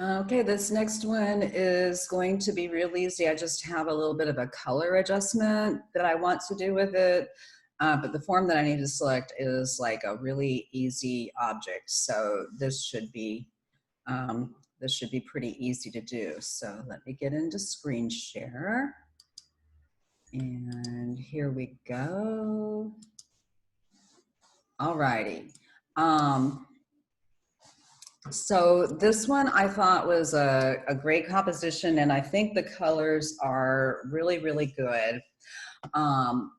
Okay, this next one is going to be real easy. I just have a little bit of a color adjustment that I want to do with it. But the form that I need to select is like a really easy object. So this should be pretty easy to do. So let me get into screen share. And here we go. All righty. So this one I thought was a great composition, and I think the colors are really, really good. Um,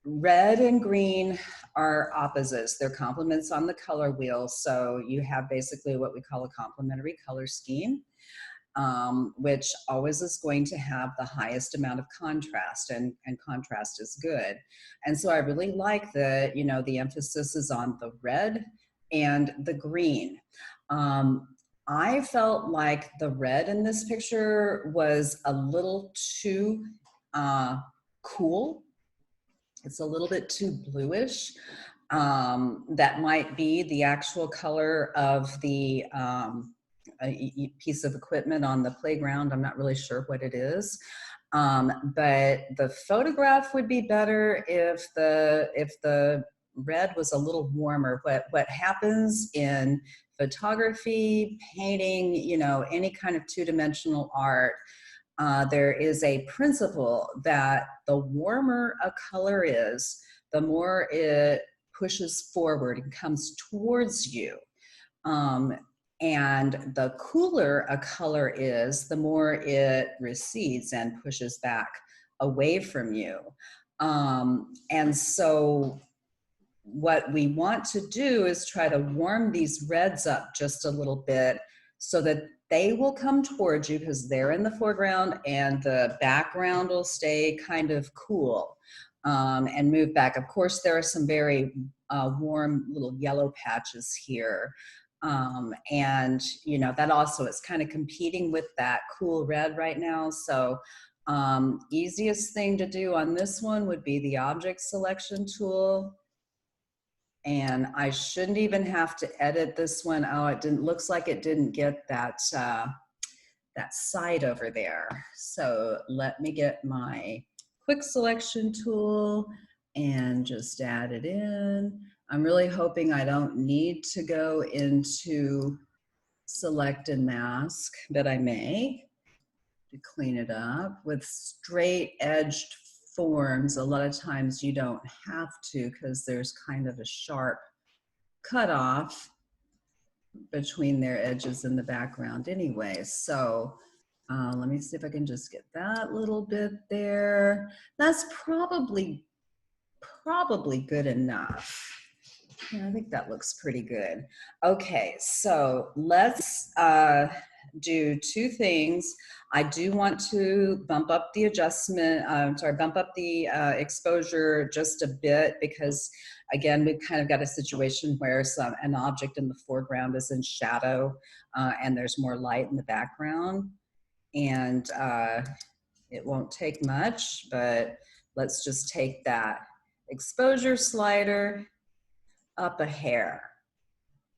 red and green are opposites. They're complements on the color wheel. So you have basically what we call a complementary color scheme, which always is going to have the highest amount of contrast, and contrast is good. And so I really like that, the emphasis is on the red and the green. I felt like the red in this picture was a little too cool. It's a little bit too bluish. That might be the actual color of the piece of equipment on the playground. I'm not really sure what it is. But the photograph would be better if the red was a little warmer. What happens in photography, painting, any kind of two-dimensional art, there is a principle that the warmer a color is, the more it pushes forward and comes towards you. And the cooler a color is, the more it recedes and pushes back away from you. And so what we want to do is try to warm these reds up just a little bit so that they will come towards you because they're in the foreground, and the background will stay kind of cool and move back. Of course, there are some very warm little yellow patches here. And that also is kind of competing with that cool red right now. So easiest thing to do on this one would be the object selection tool. And I shouldn't even have to edit this one. Oh, it didn't, looks like it didn't get that, that side over there. So let me get my quick selection tool and just add it in. I'm really hoping I don't need to go into select and mask, but I may, to clean it up. With straight edged forms, a lot of times you don't have to because there's kind of a sharp cutoff between their edges in the background anyway. So let me see if I can just get that little bit there. That's probably good enough. Yeah, I think that looks pretty good. Okay, so let's do two things. I do want to bump up the adjustment, bump up the exposure just a bit, because again, we've kind of got a situation where an object in the foreground is in shadow and there's more light in the background. And it won't take much, but let's just take that exposure slider up a hair.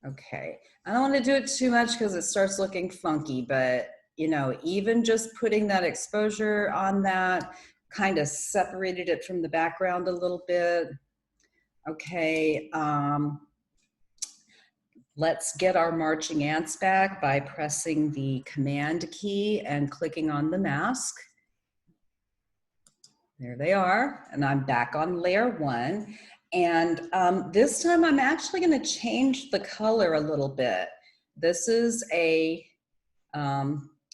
Okay, I don't want to do it too much because it starts looking funky, but even just putting that exposure on that kind of separated it from the background a little bit. Okay, let's get our marching ants back by pressing the Command key and clicking on the mask. There they are, and I'm back on layer 1. And this time I'm actually going to change the color a little bit. This is a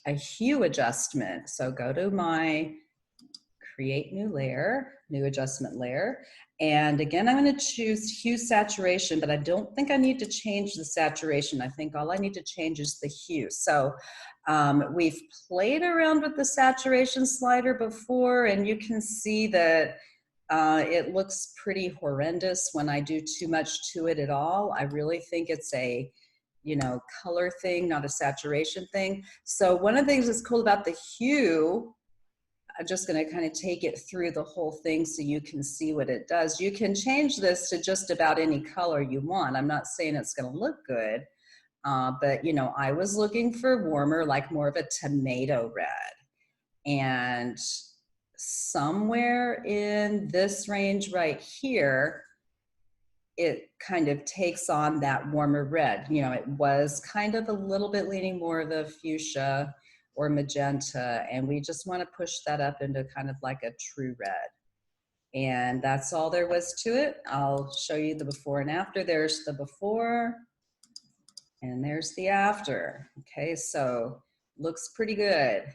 hue adjustment. So go to my create new layer, new adjustment layer. And again, I'm going to choose hue saturation, but I don't think I need to change the saturation. I think all I need to change is the hue. So we've played around with the saturation slider before, and you can see that it looks pretty horrendous when I do too much to it at all. I really think it's a color thing, not a saturation thing. So one of the things that's cool about the hue, I'm just going to kind of take it through the whole thing so you can see what it does. You can change this to just about any color you want. I'm not saying it's going to look good, But you know, I was looking for warmer, like more of a tomato red. And somewhere in this range right here, it kind of takes on that warmer red. You know, it was kind of a little bit leaning more of the fuchsia or magenta, and we just want to push that up into kind of like a true red. And that's all there was to it. I'll show you the before and after. There's the before and there's the after. Okay, so looks pretty good.